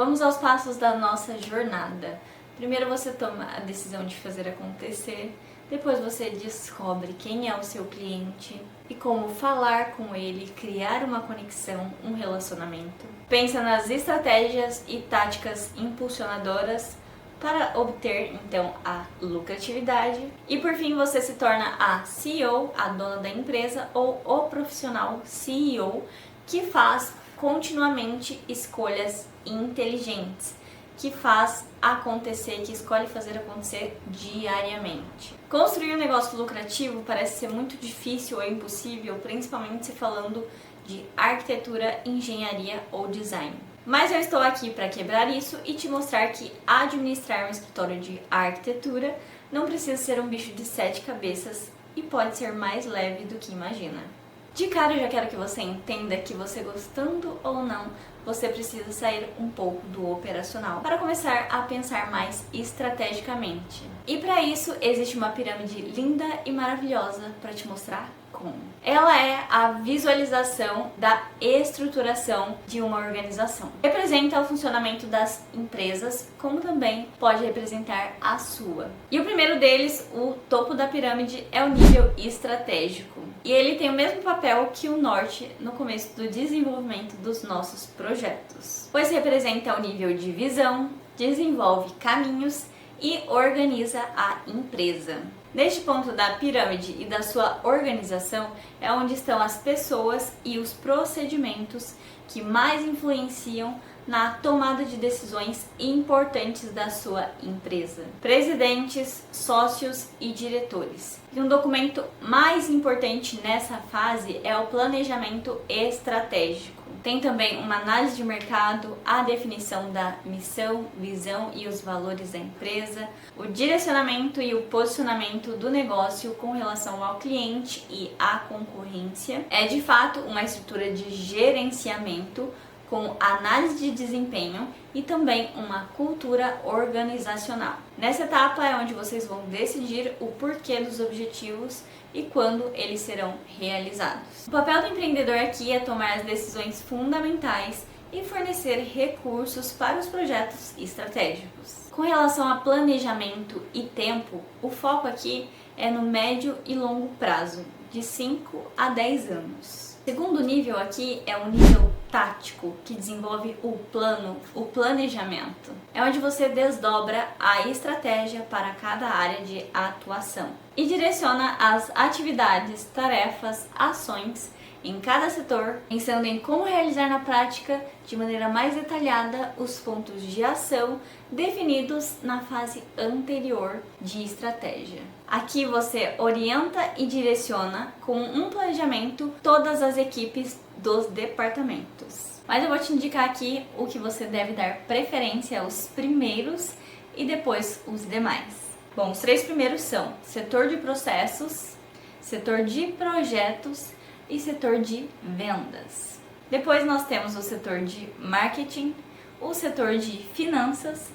Vamos aos passos da nossa jornada. Primeiro você toma a decisão de fazer acontecer, depois você descobre quem é o seu cliente e como falar com ele, criar uma conexão, um relacionamento. Pensa nas estratégias e táticas impulsionadoras para obter então a lucratividade e por fim você se torna a CEO, a dona da empresa ou o profissional CEO que faz continuamente escolhas inteligentes, que faz acontecer, que escolhe fazer acontecer diariamente. Construir um negócio lucrativo parece ser muito difícil ou impossível, principalmente se falando de arquitetura, engenharia ou design. Mas eu estou aqui para quebrar isso e te mostrar que administrar um escritório de arquitetura não precisa ser um bicho de 7 cabeças e pode ser mais leve do que imagina. De cara eu já quero que você entenda que você gostando ou não, você precisa sair um pouco do operacional para começar a pensar mais estrategicamente. E para isso existe uma pirâmide linda e maravilhosa para te mostrar como. Ela é a visualização da estruturação de uma organização. Representa o funcionamento das empresas, como também pode representar a sua. E o primeiro deles, o topo da pirâmide, é o nível estratégico. E ele tem o mesmo papel que o norte no começo do desenvolvimento dos nossos projetos, pois representa o nível de visão, desenvolve caminhos e organiza a empresa. Neste ponto da pirâmide e da sua organização é onde estão as pessoas e os procedimentos que mais influenciam na tomada de decisões importantes da sua empresa. Presidentes, sócios e diretores. E um documento mais importante nessa fase é o planejamento estratégico. Tem também uma análise de mercado, a definição da missão, visão e os valores da empresa, o direcionamento e o posicionamento do negócio com relação ao cliente e à concorrência. É de fato uma estrutura de gerenciamento com análise de desempenho e também uma cultura organizacional. Nessa etapa é onde vocês vão decidir o porquê dos objetivos e quando eles serão realizados. O papel do empreendedor aqui é tomar as decisões fundamentais e fornecer recursos para os projetos estratégicos. Com relação a planejamento e tempo, o foco aqui é no médio e longo prazo, de 5 a 10 anos. O segundo nível aqui é o nível tático, que desenvolve o plano, o planejamento. É onde você desdobra a estratégia para cada área de atuação e direciona as atividades, tarefas, ações em cada setor, pensando em como realizar na prática de maneira mais detalhada os pontos de ação definidos na fase anterior de estratégia. Aqui você orienta e direciona com um planejamento todas as equipes dos departamentos. Mas eu vou te indicar aqui o que você deve dar preferência aos primeiros e depois os demais. Bom, os 3 primeiros são setor de processos, setor de projetos e setor de vendas. Depois nós temos o setor de marketing, o setor de finanças,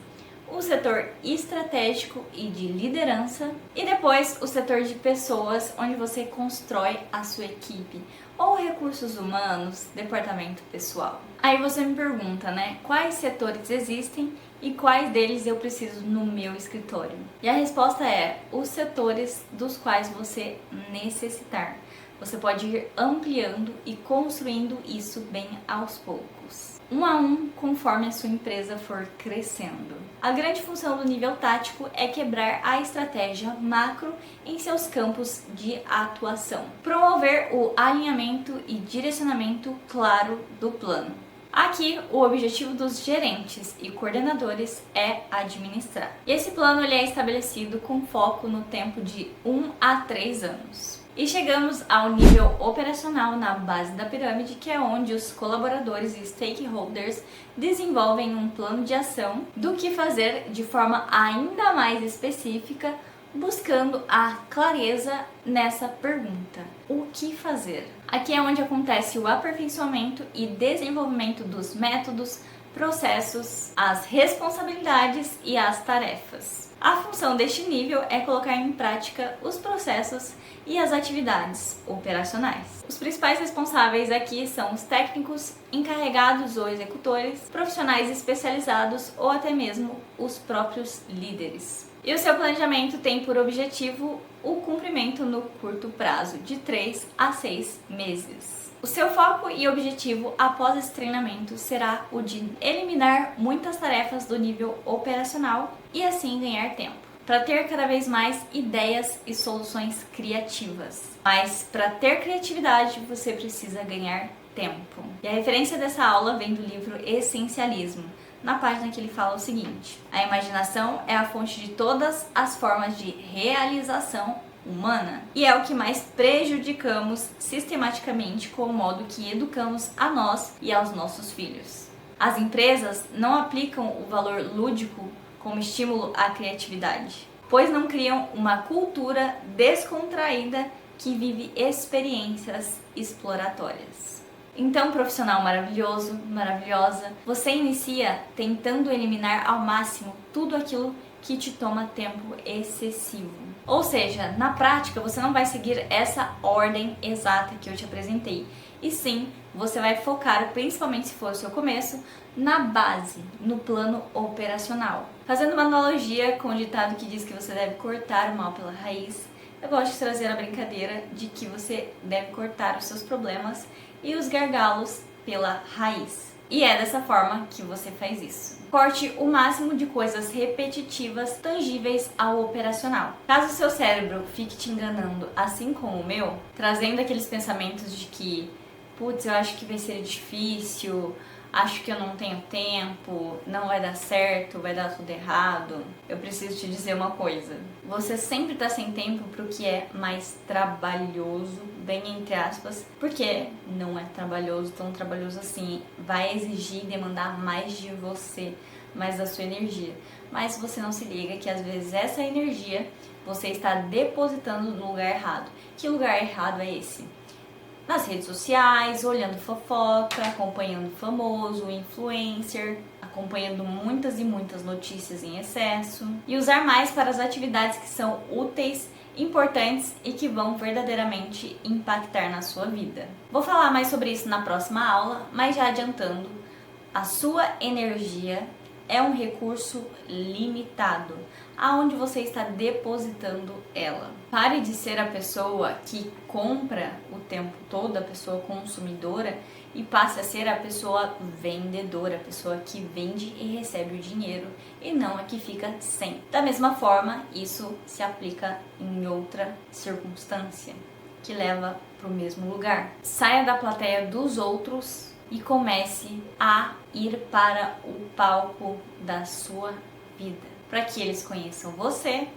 o setor estratégico e de liderança e depois o setor de pessoas, onde você constrói a sua equipe ou recursos humanos, departamento pessoal. Aí você me pergunta, né, quais setores existem e quais deles eu preciso no meu escritório? E a resposta é os setores dos quais você necessitar. Você pode ir ampliando e construindo isso bem aos poucos, um a um, conforme a sua empresa for crescendo. A grande função do nível tático é quebrar a estratégia macro em seus campos de atuação, promover o alinhamento e direcionamento claro do plano. Aqui, o objetivo dos gerentes e coordenadores é administrar. E esse plano ele é estabelecido com foco no tempo de 1 a 3 anos. E chegamos ao nível operacional na base da pirâmide, que é onde os colaboradores e stakeholders desenvolvem um plano de ação do que fazer de forma ainda mais específica, buscando a clareza nessa pergunta: o que fazer? Aqui é onde acontece o aperfeiçoamento e desenvolvimento dos métodos, processos, as responsabilidades e as tarefas. A função deste nível é colocar em prática os processos e as atividades operacionais. Os principais responsáveis aqui são os técnicos, encarregados ou executores, profissionais especializados ou até mesmo os próprios líderes. E o seu planejamento tem por objetivo o cumprimento no curto prazo, de 3 a 6 meses. O seu foco e objetivo após esse treinamento será o de eliminar muitas tarefas do nível operacional e assim ganhar tempo, para ter cada vez mais ideias e soluções criativas. Mas para ter criatividade você precisa ganhar tempo. E a referência dessa aula vem do livro Essencialismo, na página que ele fala o seguinte: a imaginação é a fonte de todas as formas de realização humana e é o que mais prejudicamos sistematicamente com o modo que educamos a nós e aos nossos filhos. As empresas não aplicam o valor lúdico como estímulo à criatividade, pois não criam uma cultura descontraída que vive experiências exploratórias. Então, profissional maravilhoso, maravilhosa, você inicia tentando eliminar ao máximo tudo aquilo que te toma tempo excessivo. Ou seja, na prática você não vai seguir essa ordem exata que eu te apresentei, e sim, você vai focar, principalmente se for o seu começo, na base, no plano operacional. Fazendo uma analogia com o ditado que diz que você deve cortar o mal pela raiz, eu gosto de trazer a brincadeira de que você deve cortar os seus problemas e os gargalos pela raiz. E é dessa forma que você faz isso. Corte o máximo de coisas repetitivas, tangíveis ao operacional. Caso o seu cérebro fique te enganando, assim como o meu, trazendo aqueles pensamentos de que, putz, eu acho que vai ser difícil, acho que eu não tenho tempo, não vai dar certo, vai dar tudo errado, eu preciso te dizer uma coisa: você sempre está sem tempo para o que é mais trabalhoso, bem entre aspas, porque não é trabalhoso, tão trabalhoso assim, vai exigir e demandar mais de você, mais da sua energia. Mas você não se liga que às vezes essa energia você está depositando no lugar errado. Que lugar errado é esse? Nas redes sociais, olhando fofoca, acompanhando o famoso, o influencer, acompanhando muitas e muitas notícias em excesso, e usar mais para as atividades que são úteis, importantes e que vão verdadeiramente impactar na sua vida. Vou falar mais sobre isso na próxima aula, mas já adiantando, a sua energia é um recurso limitado, aonde você está depositando ela. Pare de ser a pessoa que compra o tempo todo, a pessoa consumidora, e passe a ser a pessoa vendedora, a pessoa que vende e recebe o dinheiro e não a que fica sem. Da mesma forma, isso se aplica em outra circunstância que leva para o mesmo lugar. Saia da plateia dos outros e comece a ir para o palco da sua vida, para que eles conheçam você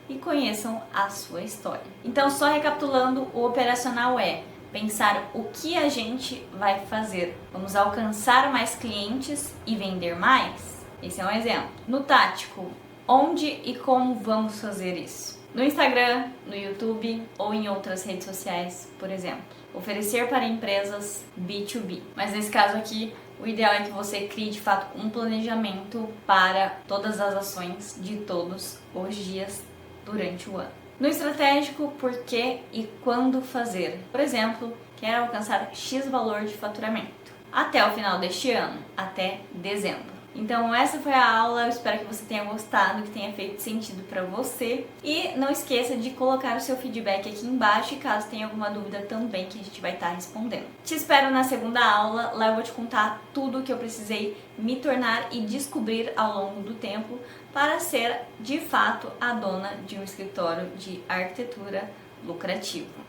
e conheçam a sua história. Então, só recapitulando, o operacional é pensar o que a gente vai fazer. Vamos alcançar mais clientes e vender mais? Esse é um exemplo. No tático, onde e como vamos fazer isso? No Instagram, no YouTube ou em outras redes sociais, por exemplo. Oferecer para empresas B2B. Mas nesse caso aqui, o ideal é que você crie de fato um planejamento para todas as ações de todos os dias durante o ano. No estratégico, por que e quando fazer. Por exemplo, quero alcançar X valor de faturamento até o final deste ano, até dezembro. Então essa foi a aula, eu espero que você tenha gostado, que tenha feito sentido para você. E não esqueça de colocar o seu feedback aqui embaixo e caso tenha alguma dúvida também que a gente vai estar respondendo. Te espero na segunda aula, lá eu vou te contar tudo o que eu precisei me tornar e descobrir ao longo do tempo para ser de fato a dona de um escritório de arquitetura lucrativo.